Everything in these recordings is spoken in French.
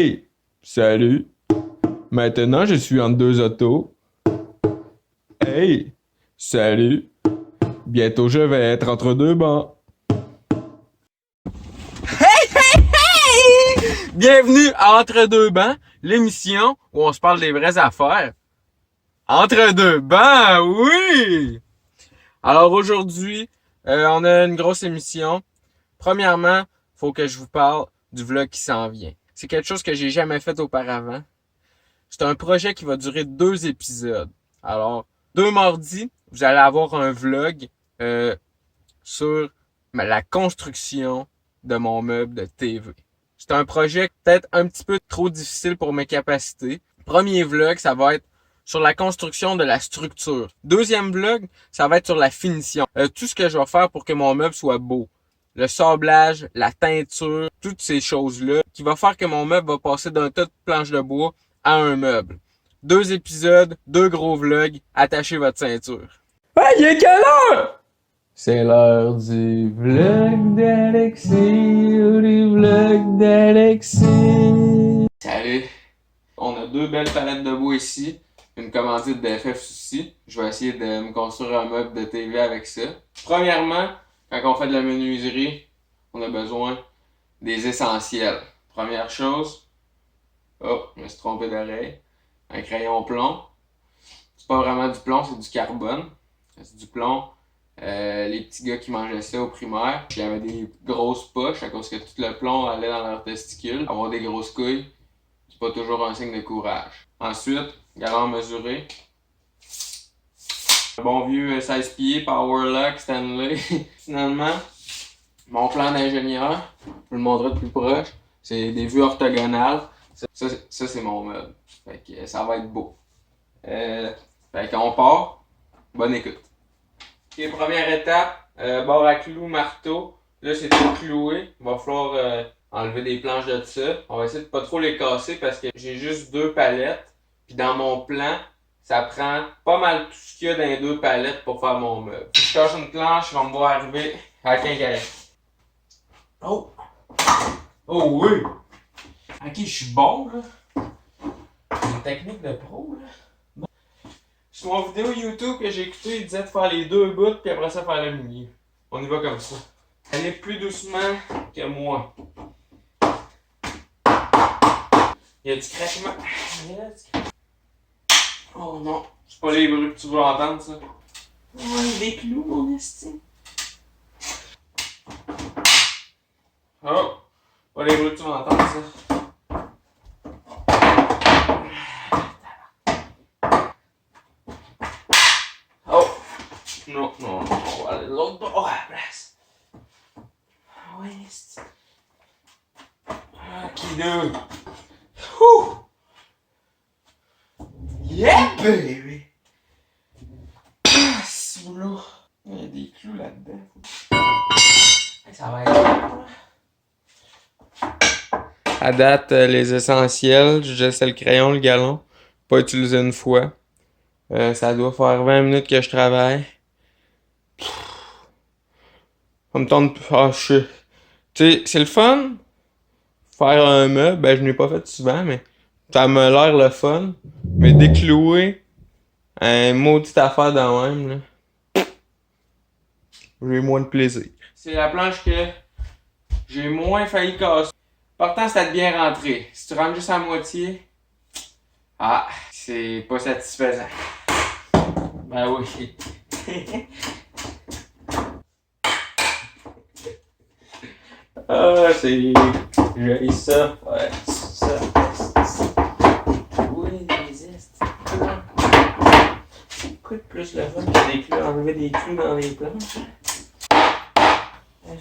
Hey, salut. Maintenant, je suis entre deux autos. Hey, salut. Bientôt, je vais être entre deux bancs. Bienvenue à Entre deux bancs, l'émission où on se parle des vraies affaires. Entre deux bancs, oui! Alors aujourd'hui, on a une grosse émission. Premièrement, faut que je vous parle du vlog qui s'en vient. C'est quelque chose que j'ai jamais fait auparavant. C'est un projet qui va durer 2 épisodes. Alors, 2 mardis, vous allez avoir un vlog sur la construction de mon meuble de TV. C'est un projet peut-être un petit peu trop difficile pour mes capacités. Premier vlog, ça va être sur la construction de la structure. Deuxième vlog, ça va être sur la finition. Tout ce que je vais faire pour que mon meuble soit beau. Le sablage, la teinture, toutes ces choses-là, qui va faire que mon meuble va passer d'un tas de planches de bois à un meuble. 2 épisodes, 2 gros vlogs, attachez votre ceinture. Hey, il est quelle heure? C'est l'heure du vlog d'Alexis, du vlog d'Alexis. Salut! On a 2 belles palettes de bois ici, une commandite de FF ici. Je vais essayer de me construire un meuble de TV avec ça. Premièrement, quand on fait de la menuiserie, on a besoin des essentiels. Première chose, oh, je me suis trompé d'oreille. Un crayon plomb. C'est pas vraiment du plomb, c'est du carbone. C'est du plomb. Les petits gars qui mangeaient ça au primaire, ils avaient des grosses poches à cause que tout le plomb allait dans leurs testicules. Avoir des grosses couilles, c'est pas toujours un signe de courage. Ensuite, galon mesuré. Un bon vieux 16 pieds, Powerlock, Stanley. Finalement, mon plan d'ingénieur, je vais le montrer de plus proche. C'est des vues orthogonales. Ça c'est mon meuble. Fait que ça va être beau. Fait qu'on part. Bonne écoute. Ok, première étape, barre à clous, marteau. Là, c'est tout cloué. Il va falloir enlever des planches de ça. On va essayer de pas trop les casser parce que j'ai juste 2 palettes. Puis dans mon plan, ça prend pas mal tout ce qu'il y a dans les 2 palettes pour faire mon meuble. Si je casse une planche, on va me voir arriver à la quincaillerie. Oh! Oh oui! Ok, je suis bon, là. C'est une technique de pro, là. Sur mon vidéo YouTube que j'ai écouté, il disait de faire les 2 bouts, puis après ça, faire le milieu. On y va comme ça. Allez plus doucement que moi. Il y a du craquement. Oh non, c'est pas les bruits que tu veux entendre, ça. Ouais, des clous, mon estime. Oh, pas les bruits que tu veux entendre, ça. Oh! Non, non, non, on va aller de l'autre bord à la place. Ah ouais, c'est... Ok, deux. Ouh! Yeah, baby! Ah, c'est boulot. Il y a des clous là-dedans. Ça va être... À date, les essentiels, je laisse le crayon, le galon. Pas utiliser une fois. Ça doit faire 20 minutes que je travaille. Ça me tente... Ah, tu sais, c'est le fun. Faire un meuble, ben je n'ai pas fait souvent, mais ça m'a l'air le fun. Mais déclouer un maudite affaire de même, là, j'ai moins de plaisir. C'est la planche que j'ai moins failli casser. L'important, c'est de bien rentrer. Si tu rentres juste à moitié, ah, c'est pas satisfaisant. Ben oui. Ah, c'est... J'ai ça. Ouais, ça. Oui, les estes. Quoi de plus le fun que des clous, enlever des clous dans les planches?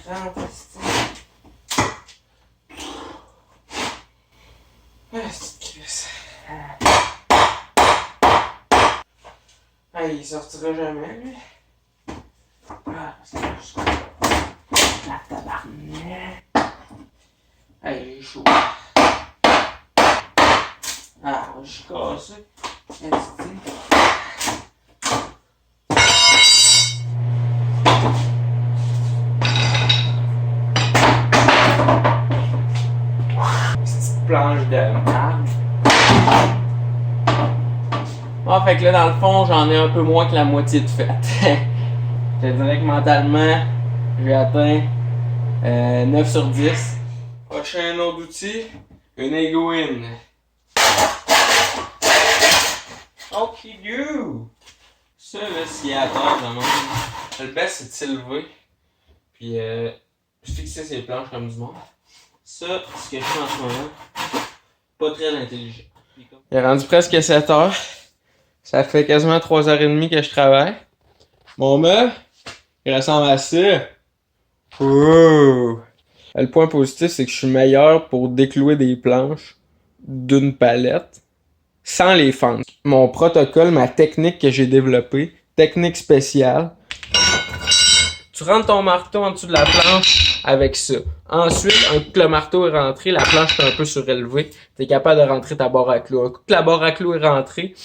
Fantastique. Ah, c'est Chris. Ah, il sortira jamais, lui. Ah, c'est juste ça. La tabarnak. Hey, j'ai chaud. Ah, je suis cassé. planche de marbre. Ah, fait que là, dans le fond, j'en ai un peu moins que la moitié de fait. Je te dirais que mentalement, j'ai atteint 9 sur 10. Prochain autre outil, une Egoin. Ok, you! Ça, là, s'il est à terre, vraiment, le best, c'est de s'élever. Puis, fixer ses planches comme du monde. Ça, ce que je fais en ce moment, pas très intelligent. Il est rendu presque 7 heures. Ça fait quasiment 3h30 que je travaille. Mon meuble, il ressemble à ça. Oh. Le point positif, c'est que je suis meilleur pour déclouer des planches d'une palette sans les fendre. Mon protocole, ma technique que j'ai développée, technique spéciale. Tu rentres ton marteau en dessous de la planche avec ça. Ensuite, un coup que le marteau est rentré, la planche est un peu surélevée, tu es capable de rentrer ta barre à clous. Un coup que la barre à clous est rentrée,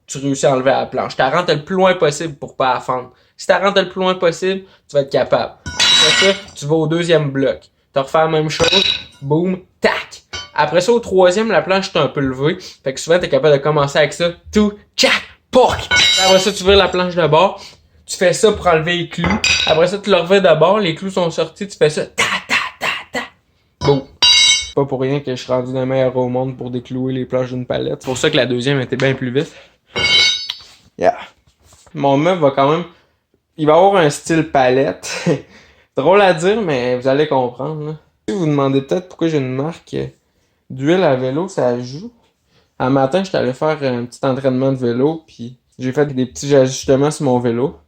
tu réussis à enlever la planche. Tu la rentres le plus loin possible pour pas la fendre. Si tu la rentres le plus loin possible, tu vas être capable. Après ça, tu vas au deuxième bloc. Tu refais la même chose, boum, tac. Après ça, au troisième, la planche est un peu levée. Fait que souvent, tu es capable de commencer avec ça. Tout, tchac, poc. Après ça, tu vires la planche de bord. Tu fais ça pour enlever les clous. Après ça, tu le revais d'abord. Les clous sont sortis. Tu fais ça. Ta, ta, ta, ta. Boum. Pas pour rien que je suis rendu le meilleur au monde pour déclouer les planches d'une palette. C'est pour ça que la deuxième était bien plus vite. Yeah. Mon meuble va quand même... Il va avoir un style palette. Drôle à dire, mais vous allez comprendre. Là. Si vous vous demandez peut-être pourquoi j'ai une marque d'huile à vélo, ça joue. Un matin, j'étais allé faire un petit entraînement de vélo, puis j'ai fait des petits ajustements sur mon vélo.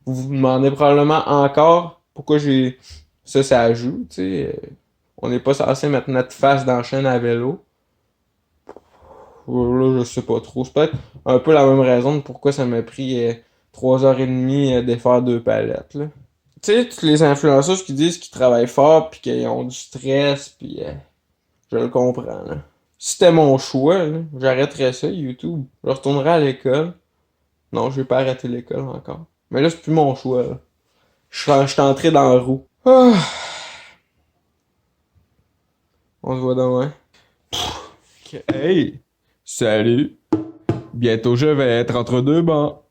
Vous vous demandez probablement encore pourquoi j'ai ça joue. Tu sais, on n'est pas censé mettre notre face dans la chaîne à vélo. Là, je sais pas trop. C'est peut-être un peu la même raison de pourquoi ça m'a pris 3h30 de faire 2 palettes. Là. Tu sais, toutes les influenceurs qui disent qu'ils travaillent fort pis qu'ils ont du stress pis je le comprends là. Si c'était mon choix, là, j'arrêterais ça, YouTube. Je retournerais à l'école. Non, je vais pas arrêter l'école encore. Mais là, c'est plus mon choix. Là. Je suis entré dans la roue. Ah. On se voit demain. Hey! Salut! Bientôt je vais être entre deux bancs.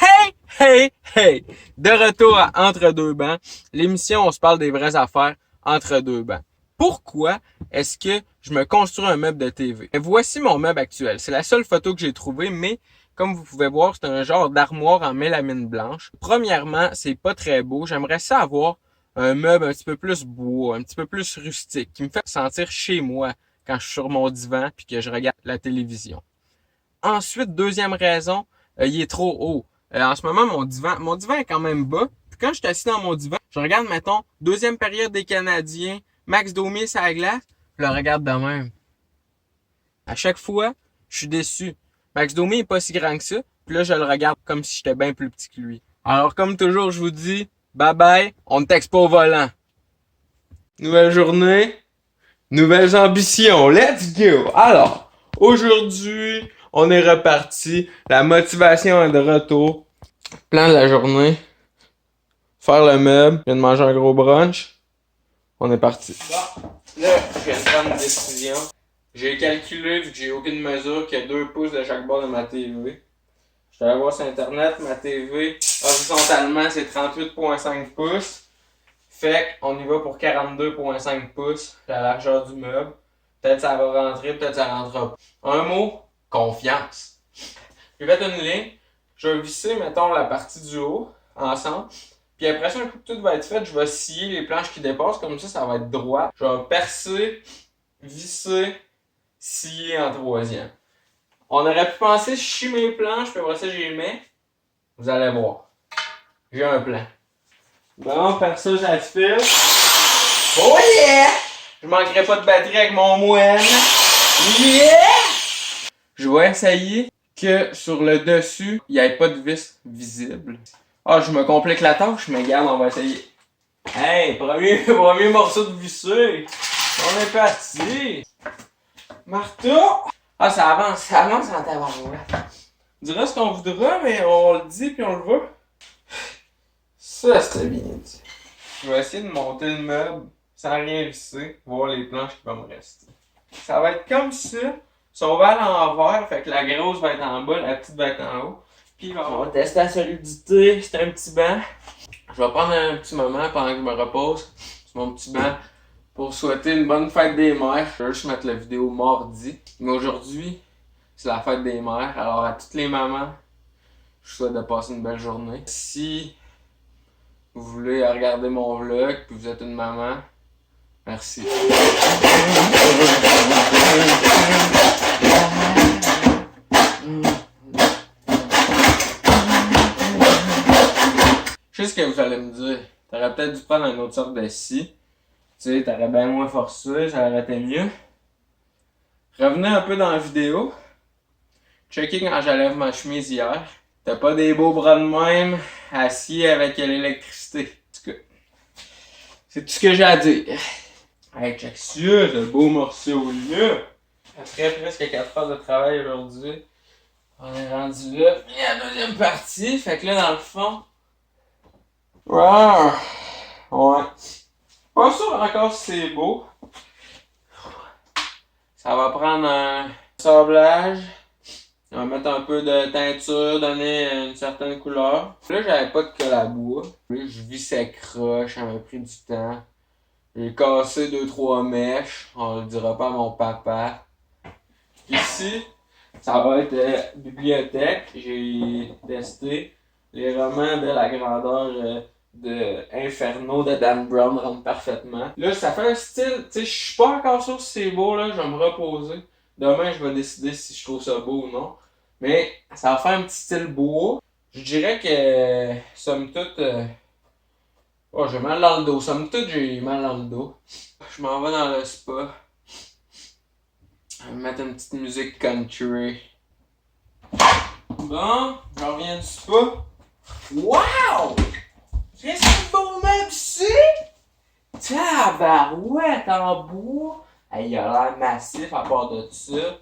Hey, hey, hey! De retour à Entre deux bancs, l'émission où on se parle des vraies affaires entre deux bancs. Pourquoi est-ce que je me construis un meuble de TV? Et voici mon meuble actuel. C'est la seule photo que j'ai trouvée, mais comme vous pouvez voir, c'est un genre d'armoire en mélamine blanche. Premièrement, c'est pas très beau. J'aimerais ça avoir un meuble un petit peu plus bois, un petit peu plus rustique, qui me fait sentir chez moi quand je suis sur mon divan puis que je regarde la télévision. Ensuite, deuxième raison, il est trop haut. En ce moment, mon divan est quand même bas. Puis quand je suis assis dans mon divan, je regarde, mettons, deuxième période des Canadiens, Max Domi sur la glace, je le regarde de même. À chaque fois, je suis déçu. Max Domi est pas si grand que ça, puis là, je le regarde comme si j'étais bien plus petit que lui. Alors, comme toujours, je vous dis, bye bye, on ne texte pas au volant. Nouvelle journée, nouvelles ambitions, let's go! Alors, aujourd'hui, on est reparti, la motivation est de retour. Plan de la journée, faire le meuble, je viens de manger un gros brunch. On est parti. Bon, là, je viens de prendre une décision. J'ai calculé, vu que j'ai aucune mesure, qu'il y a 2 pouces de chaque bord de ma TV. Je suis allé voir sur internet, ma TV, horizontalement, c'est 38.5 pouces. Fait qu'on y va pour 42.5 pouces, la largeur du meuble. Peut-être ça va rentrer, peut-être ça rentrera pas. Un mot, confiance. J'ai fait une ligne, je vais visser, mettons, la partie du haut, ensemble. Puis après ça, un coup que tout va être fait, je vais scier les planches qui dépassent, comme ça va être droit. Je vais percer, visser, scier en troisième. On aurait pu penser, je chie mes planches, puis après ça, j'y mets. Vous allez voir. J'ai un plan. Bon, perçage à fil. Oh yeah! Je manquerai pas de batterie avec mon moine. Yeah! Je vais essayer que sur le dessus, il n'y ait pas de vis visible. Ah, je me complique la tâche, mais regarde, on va essayer. Hey, premier morceau de vissé. On est parti. Marteau. Ah, ça avance en tabarouette. On dira ce qu'on voudra, mais on le dit puis on le veut. Ça, c'était bien dit. Je vais essayer de monter le meuble sans rien visser, voir les planches qui vont me rester. Ça va être comme ça. Si on va à l'envers, fait que la grosse va être en bas, la petite va être en haut. Puis on va tester la solidité. C'est un petit banc. Je vais prendre un petit moment pendant que je me repose sur mon petit banc pour souhaiter une bonne fête des mères. Je vais juste mettre la vidéo mardi. Mais aujourd'hui, c'est la fête des mères. Alors à toutes les mamans, je souhaite de passer une belle journée. Si vous voulez regarder mon vlog et vous êtes une maman, merci. Je sais ce que vous allez me dire. T'aurais peut-être dû prendre une autre sorte de scie. Tu sais, t'aurais bien moins forcé, ça aurait été mieux. Revenez un peu dans la vidéo. Checkez quand j'enlève ma chemise hier. T'as pas des beaux bras de même, assis avec l'électricité. En tout cas, c'est tout ce que j'ai à dire. Hey, check ça, ce beau morceau-là. Après presque 4 heures de travail aujourd'hui, on est rendu là. Et la deuxième partie, fait que là, dans le fond... Ouais. Pas sûr encore si c'est beau. Ça va prendre un sablage. On va mettre un peu de teinture, donner une certaine couleur. Là, j'avais pas de colle à bois. Là, je vissais croche, ça m'a pris du temps. J'ai cassé 2-3 mèches. On le dira pas à mon papa. Ici, ça va être bibliothèque. J'ai testé. Les romans de la grandeur de Inferno de Dan Brown rentrent parfaitement. Là, ça fait un style. Tu sais, je suis pas encore sûr si c'est beau. Là, je vais me reposer. Demain, je vais décider si je trouve ça beau ou non. Mais ça va faire un petit style bois. Je dirais que, somme toute, oh, j'ai mal dans le dos. Somme toute, j'ai mal dans le dos. Je m'en vais dans le spa. Je vais mettre une petite musique country. Bon, je reviens du spa. Wow! Qu'est-ce que c'est beau meuble ici? Tabarouette en bois. Hey, il a l'air massif à part de ça.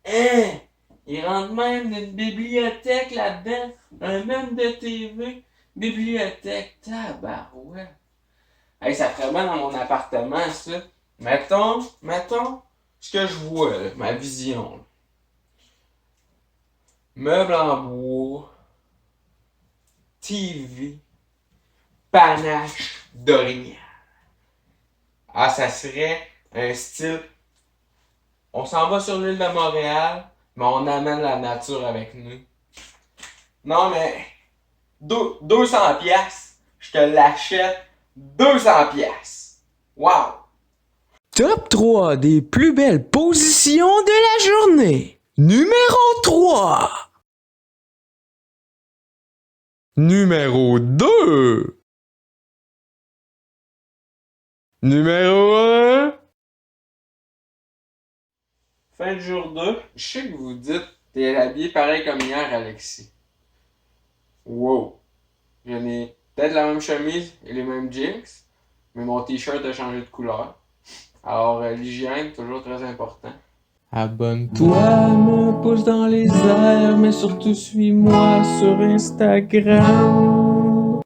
Hein? Il rentre même une bibliothèque là-dedans. Un meuble de TV. Bibliothèque. Tabarouette. Hey, ça ferait bien dans mon appartement, ça. Mettons, ce que je vois, là, ma vision. Là. Meuble en bois. TV. Panache d'orignal. Ah, ça serait un style. On s'en va sur l'île de Montréal, mais on amène la nature avec nous. Non, mais 200 piastres, je te l'achète 200 piastres. Wow! Top 3 des plus belles positions de la journée. Numéro 3. Numéro 2. Numéro 1. Fin de jour 2. Je sais que vous vous dites, t'es habillé pareil comme hier, Alexis. Wow! Je n'ai peut-être la même chemise et les mêmes jeans, mais mon t-shirt a changé de couleur. Alors, l'hygiène, toujours très important. Abonne-toi, me pouce dans les airs, mais surtout suis-moi sur Instagram.